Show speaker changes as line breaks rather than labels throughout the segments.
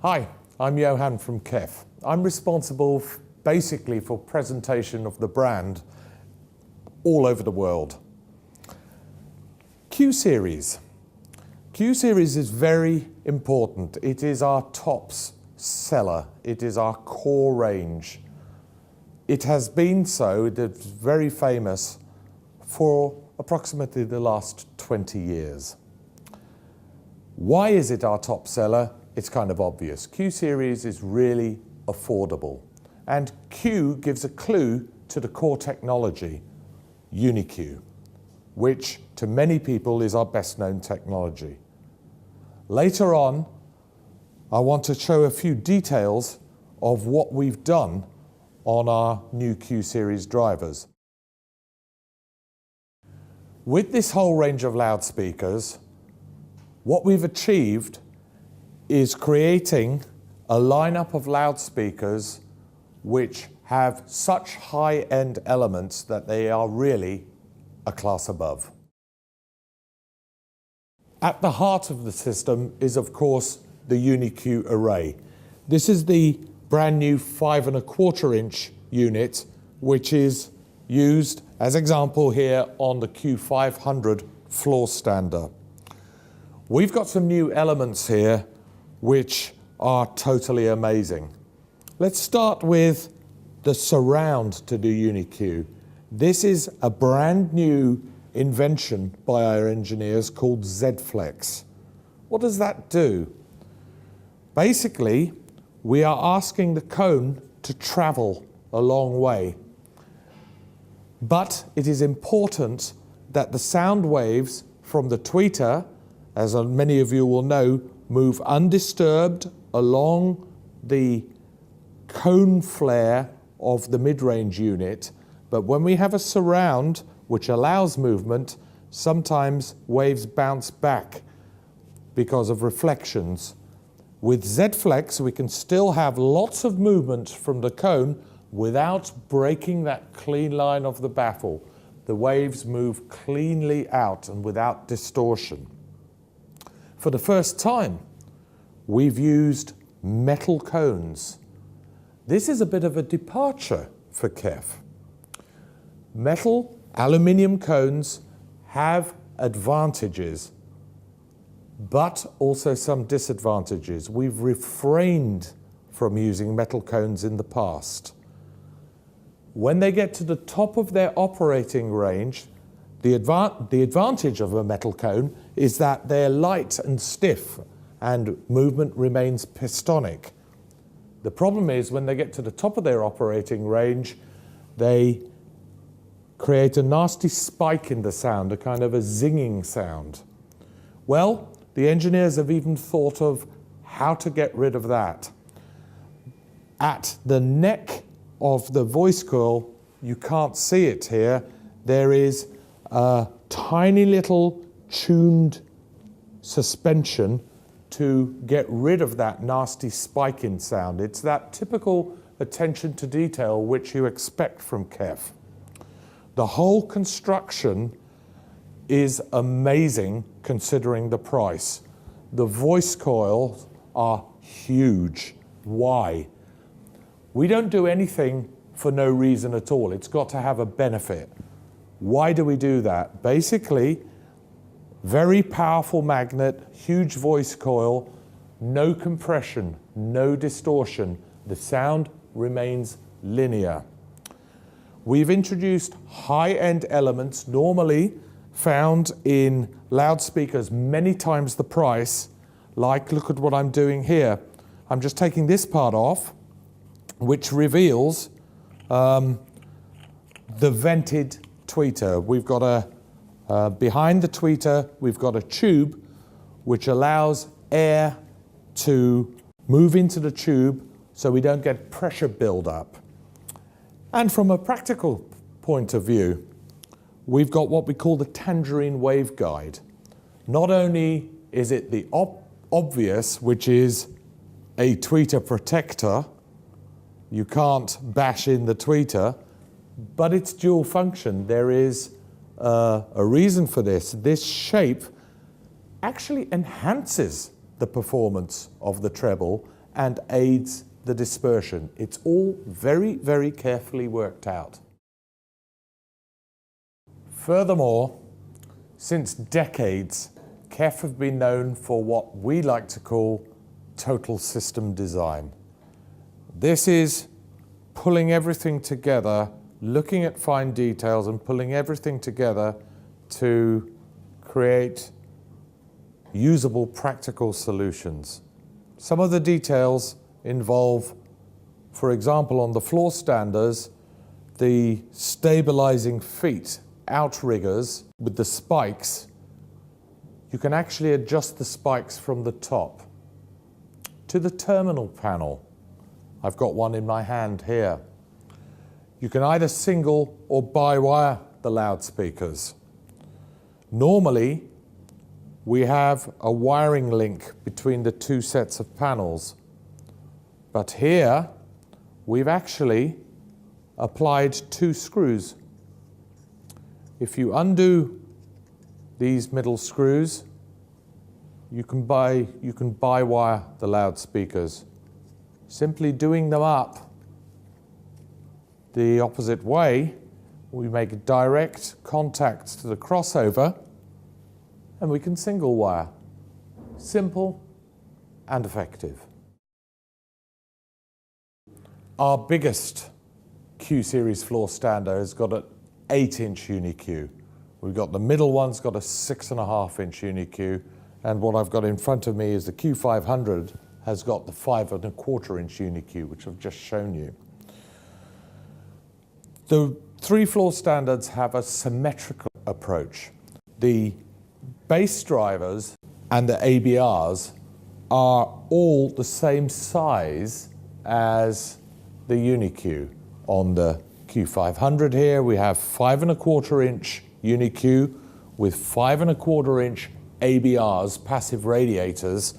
Hi, I'm Johan from KEF. I'm responsible basically for presentation of the brand all over the world. Q Series. Q Series is very important. It is our top seller. It is our core range. It has been so, it's very famous for approximately the last 20 years. Why is it our top seller? It's kind of obvious. Q Series is really affordable. And Q gives a clue to the core technology, UniQ, which to many people is our best known technology. Later on, I want to show a few details of what we've done on our new Q Series drivers. With this whole range of loudspeakers, what we've achieved is creating a lineup of loudspeakers which have such high-end elements that they are really a class above. At the heart of the system is, of course, the UniQ array. This is the brand new 5¼ unit, which is used as example here on the Q500 floor stander. We've got some new elements here which are totally amazing. Let's start with the surround to the UniQ. This is a brand new invention by our engineers called Z-Flex. What does that do? Basically, we are asking the cone to travel a long way. But it is important that the sound waves from the tweeter, as many of you will know, move undisturbed along the cone flare of the mid-range unit. But when we have a surround which allows movement, sometimes waves bounce back because of reflections. With Z-Flex, we can still have lots of movement from the cone without breaking that clean line of the baffle. The waves move cleanly out and without distortion. For the first time, we've used metal cones. This is a bit of a departure for KEF. Metal, aluminium cones have advantages, but also some disadvantages. We've refrained from using metal cones in the past. When they get to the top of their operating range, the advantage of a metal cone is that they're light and stiff and movement remains pistonic. The problem is when they get to the top of their operating range, they create a nasty spike in the sound, a kind of a zinging sound. Well, the engineers have even thought of how to get rid of that. At the neck of the voice coil, you can't see it here, there is a tiny little tuned suspension to get rid of that nasty spiking sound. It's that typical attention to detail which you expect from KEF. The whole construction is amazing considering the price. The voice coils are huge. Why? We don't do anything for no reason at all. It's got to have a benefit. Why do we do that? Basically, very powerful magnet, huge voice coil, no compression, no distortion. The sound remains linear. We've introduced high-end elements normally found in loudspeakers many times the price, like look at what I'm doing here. I'm just taking this part off, which reveals the vented tweeter. We've got behind the tweeter, we've got a tube which allows air to move into the tube so we don't get pressure build-up. And from a practical point of view, we've got what we call the tangerine waveguide. Not only is it the obvious, which is a tweeter protector, you can't bash in the tweeter, but it's dual function. There is a reason for this. This shape actually enhances the performance of the treble and aids the dispersion. It's all very, very carefully worked out. Furthermore, since decades, KEF have been known for what we like to call total system design. This is pulling everything together, looking at fine details and pulling everything together to create usable, practical solutions. Some of the details involve, for example, on the floor standers, the stabilizing feet outriggers with the spikes. You can actually adjust the spikes from the top to the terminal panel. I've got one in my hand here. You can either single or bi-wire the loudspeakers. Normally, we have a wiring link between the two sets of panels. But here, we've actually applied two screws. If you undo these middle screws, you can bi-wire the loudspeakers. Simply doing them up the opposite way, we make direct contact to the crossover, and we can single wire. Simple and effective. Our biggest Q series floor stander has got an 8-inch uni-Q. We've got the middle one's got a 6.5-inch uni-Q, and what I've got in front of me is the Q500 has got the 5.25-inch uni-Q, which I've just shown you. The three floor standards have a symmetrical approach. The bass drivers and the ABRs are all the same size as the uni-Q. On the Q500 here, we have 5.25-inch uni-Q with 5.25-inch ABRs, passive radiators,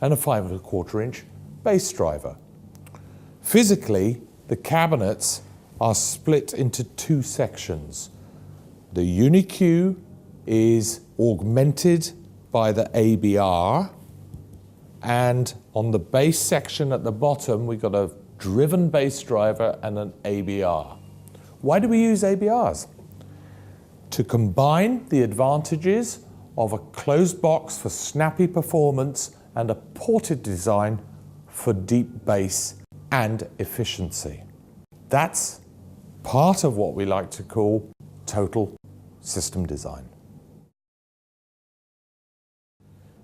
and a 5.25-inch bass driver. Physically, the cabinets are split into two sections. The uni-Q is augmented by the ABR, and on the bass section at the bottom, we've got a driven bass driver and an ABR. Why do we use ABRs? To combine the advantages of a closed box for snappy performance and a ported design for deep bass and efficiency. That's part of what we like to call total system design.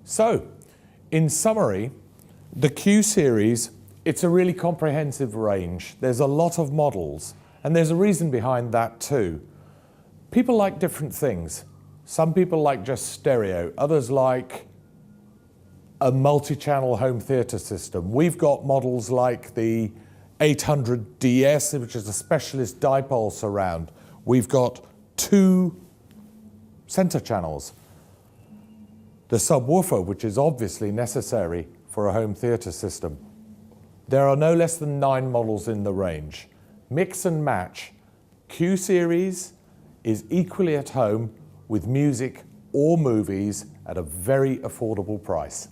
So, in summary, the Q series, it's a really comprehensive range. There's a lot of models, and there's a reason behind that too. People like different things. Some people like just stereo, others like a multi-channel home theatre system. We've got models like the 800DS, which is a specialist dipole surround. We've got 2 center channels. The subwoofer, which is obviously necessary for a home theatre system. There are no less than 9 models in the range. Mix and match. Q series is equally at home with music or movies at a very affordable price.